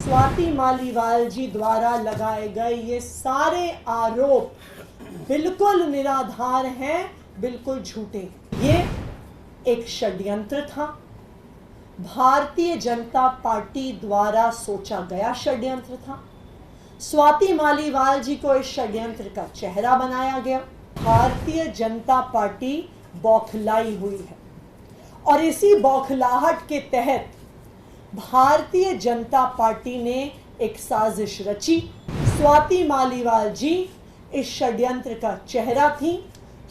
स्वाति मालीवाल जी द्वारा लगाए गए ये सारे आरोप बिल्कुल निराधार हैं, बिल्कुल झूठे। ये एक षड्यंत्र था, भारतीय जनता पार्टी द्वारा सोचा गया षड्यंत्र था। स्वाति मालीवाल जी को इस षड्यंत्र का चेहरा बनाया गया। भारतीय जनता पार्टी बौखलाई हुई है और इसी बौखलाहट के तहत भारतीय जनता पार्टी ने एक साजिश रची। स्वाति मालीवाल जी इस षड्यंत्र का चेहरा थी,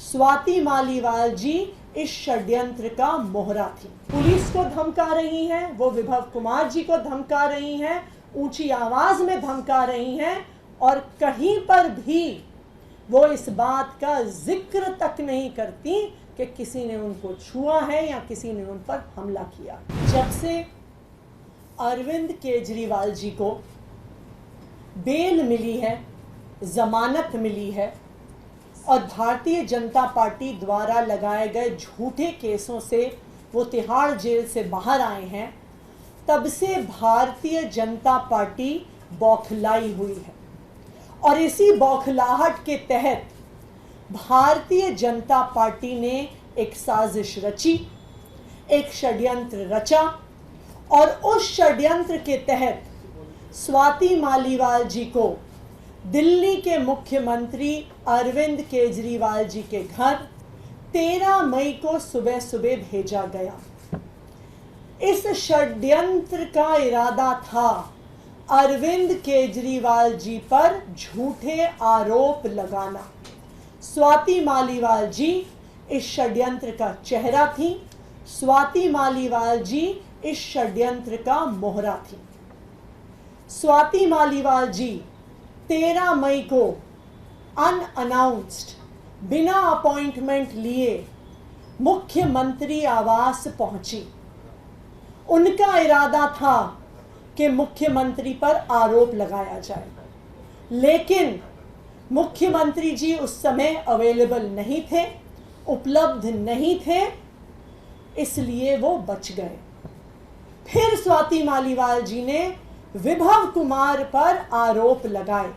स्वाति मालीवाल जी इस षड्यंत्र का मोहरा थी। पुलिस को धमका रही हैं, वो विभव कुमार जी को धमका रही हैं, ऊंची आवाज में धमका रही हैं और कहीं पर भी वो इस बात का जिक्र तक नहीं करती कि किसी ने उनको छुआ है या किसी ने उन पर हमला किया। जब से अरविंद केजरीवाल जी को बेल मिली है, जमानत मिली है और भारतीय जनता पार्टी द्वारा लगाए गए झूठे केसों से वो तिहाड़ जेल से बाहर आए हैं, तब से भारतीय जनता पार्टी बौखलाई हुई है और इसी बौखलाहट के तहत भारतीय जनता पार्टी ने एक साजिश रची, एक षड्यंत्र रचा और उस षड्यंत्र के तहत स्वाति मालीवाल जी को दिल्ली के मुख्यमंत्री अरविंद केजरीवाल जी के घर 13 मई को सुबह सुबह भेजा गया। इस षड्यंत्र का इरादा था अरविंद केजरीवाल जी पर झूठे आरोप लगाना। स्वाति मालीवाल जी इस षड्यंत्र का चेहरा थी, स्वाति मालीवाल जी इस षड्यंत्र का मोहरा थी। स्वाति मालीवाल जी 13 मई को अनअनाउंस्ड, बिना अपॉइंटमेंट लिए मुख्यमंत्री आवास पहुंची। उनका इरादा था कि मुख्यमंत्री पर आरोप लगाया जाए, लेकिन मुख्यमंत्री जी उस समय अवेलेबल नहीं थे, उपलब्ध नहीं थे, इसलिए वो बच गए। फिर स्वाति मालीवाल जी ने विभव कुमार पर आरोप लगाए,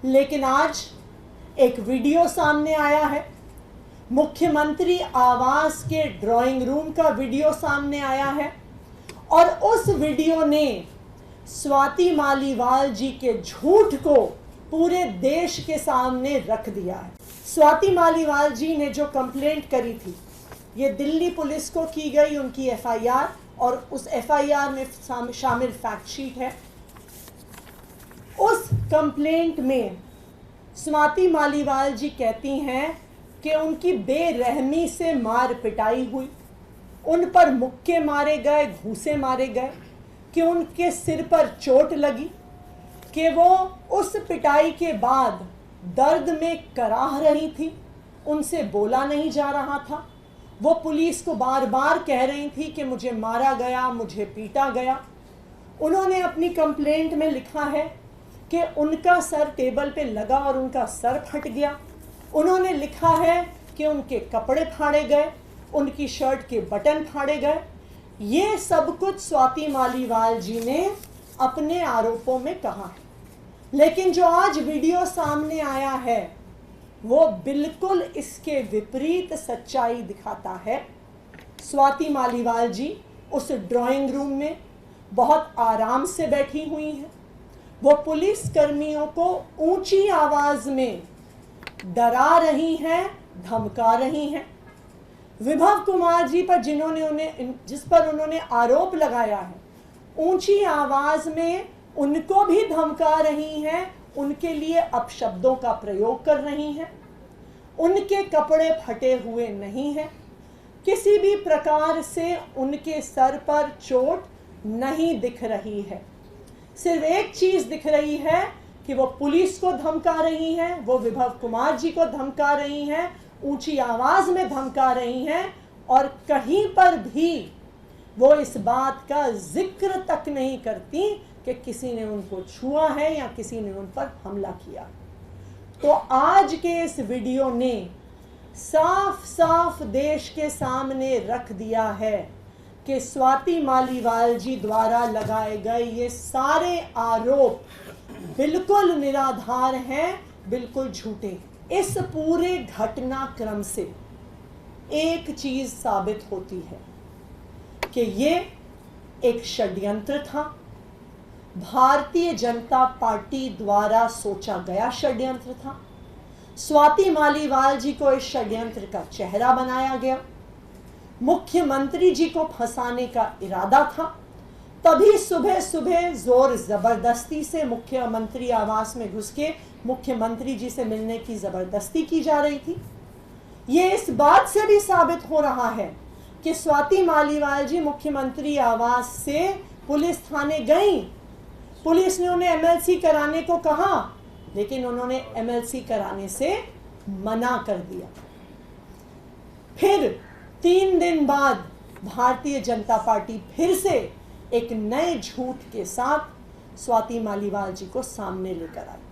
लेकिन आज एक वीडियो सामने आया है, मुख्यमंत्री आवास के ड्राइंग रूम का वीडियो सामने आया है और उस वीडियो ने स्वाति मालीवाल जी के झूठ को पूरे देश के सामने रख दिया है। स्वाति मालीवाल जी ने जो कंप्लेंट करी थी, ये दिल्ली पुलिस को की गई उनकी एफआईआर और उस एफआईआर में शामिल फैक्ट शीट है। उस कंप्लेंट में स्वाति मालीवाल जी कहती हैं कि उनकी बेरहमी से मार पिटाई हुई, उन पर मुक्के मारे गए, घूंसे मारे गए, कि उनके सिर पर चोट लगी, कि वो उस पिटाई के बाद दर्द में कराह रही थी, उनसे बोला नहीं जा रहा था। वो पुलिस को बार बार कह रही थी कि मुझे मारा गया, मुझे पीटा गया। उन्होंने अपनी कंप्लेंट में लिखा है कि उनका सर टेबल पे लगा और उनका सर फट गया। उन्होंने लिखा है कि उनके कपड़े फाड़े गए, उनकी शर्ट के बटन फाड़े गए। ये सब कुछ स्वाति मालीवाल जी ने अपने आरोपों में कहा है, लेकिन जो आज वीडियो सामने आया है वो बिल्कुल इसके विपरीत सच्चाई दिखाता है। स्वाति मालीवाल जी उस ड्राइंग रूम में बहुत आराम से बैठी हुई हैं। वो पुलिस कर्मियों को ऊंची आवाज में डरा रही हैं, धमका रही हैं। विभव कुमार जी पर जिस पर उन्होंने आरोप लगाया है, ऊंची आवाज में उनको भी धमका रही हैं, उनके लिए अपशब्दों का प्रयोग कर रही हैं। उनके कपड़े फटे हुए नहीं हैं, किसी भी प्रकार से उनके सर पर चोट नहीं दिख रही है। सिर्फ एक चीज दिख रही है कि वो पुलिस को धमका रही हैं, वो विभव कुमार जी को धमका रही हैं, ऊंची आवाज में धमका रही हैं और कहीं पर भी वो इस बात का जिक्र तक नहीं करती कि किसी ने उनको छुआ है या किसी ने उन पर हमला किया। तो आज के इस वीडियो ने साफ साफ देश के सामने रख दिया है कि स्वाति मालीवाल जी द्वारा लगाए गए ये सारे आरोप बिल्कुल निराधार हैं, बिल्कुल झूठे। इस पूरे घटनाक्रम से एक चीज साबित होती है कि ये एक षड्यंत्र था, भारतीय जनता पार्टी द्वारा सोचा गया षड्यंत्र था। स्वाति मालीवाल जी को इस षड्यंत्र का चेहरा बनाया गया, मुख्यमंत्री जी को फंसाने का इरादा था। तभी सुबह सुबह जोर जबरदस्ती से मुख्यमंत्री आवास में घुस के मुख्यमंत्री जी से मिलने की जबरदस्ती की जा रही थी। ये इस बात से भी साबित हो रहा है कि स्वाति मालीवाल जी मुख्यमंत्री आवास से पुलिस थाने गई, पुलिस ने उन्हें एमएलसी कराने को कहा, लेकिन उन्होंने एमएलसी कराने से मना कर दिया। फिर 3 दिन बाद भारतीय जनता पार्टी फिर से एक नए झूठ के साथ स्वाति मालीवाल जी को सामने लेकर आई।